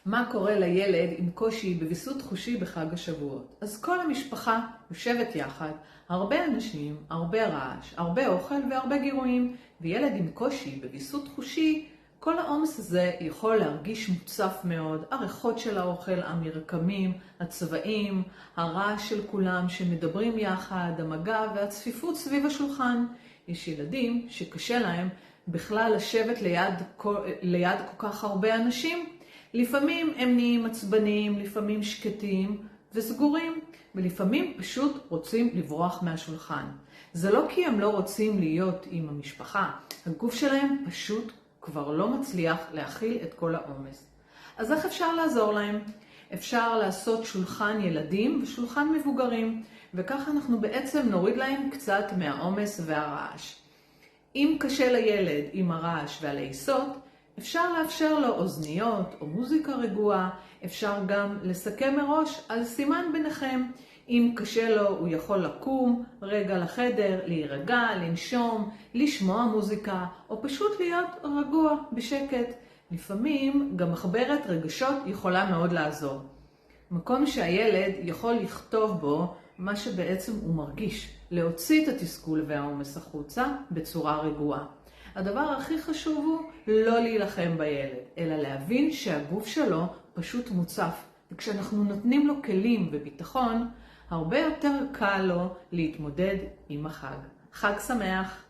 מה קורה לילד עם קושי בוויסות חושי בחג השבועות? אז כל המשפחה יושבת יחד, הרבה אנשים, הרבה רעש, הרבה אוכל והרבה גירויים, וילד עם קושי בוויסות חושי, כל העומס הזה יכול להרגיש מוצף מאוד. הריחות של האוכל, המרקמים, הצבעים, הרעש של כולם שמדברים יחד, המגע והצפיפות סביב השולחן. יש ילדים שקשה להם בכלל לשבת ליד כל כך הרבה אנשים. לפעמים הם נהיים עצבניים, לפעמים שקטים וסגורים, ולפעמים פשוט רוצים לברוח מהשולחן. זה לא כי הם לא רוצים להיות עם המשפחה, הגוף שלהם פשוט כבר לא מצליח להכיל את כל העומס. אז איך אפשר לעזור להם? אפשר לעשות שולחן ילדים ושולחן מבוגרים, וככה אנחנו בעצם נוריד להם קצת מהעומס והרעש. אם קשה לילד עם הרעש והלעיסות, אפשר לאפשר לו אוזניות או מוזיקה רגועה, אפשר גם לסכם מראש על סימן ביניכם. אם קשה לו הוא יכול לקום רגע לחדר, להירגע, לנשום, לשמוע מוזיקה או פשוט להיות רגוע בשקט. לפעמים גם מחברת רגשות יכולה מאוד לעזור. מקום שהילד יכול לכתוב בו מה שבעצם הוא מרגיש, להוציא את התסכול והעומס החוצה בצורה רגועה. הדבר הכי חשוב הוא לא להילחם בילד, אלא להבין שהגוף שלו פשוט מוצף. וכשאנחנו נותנים לו כלים וביטחון, הרבה יותר קל לו להתמודד עם החג. חג שמח!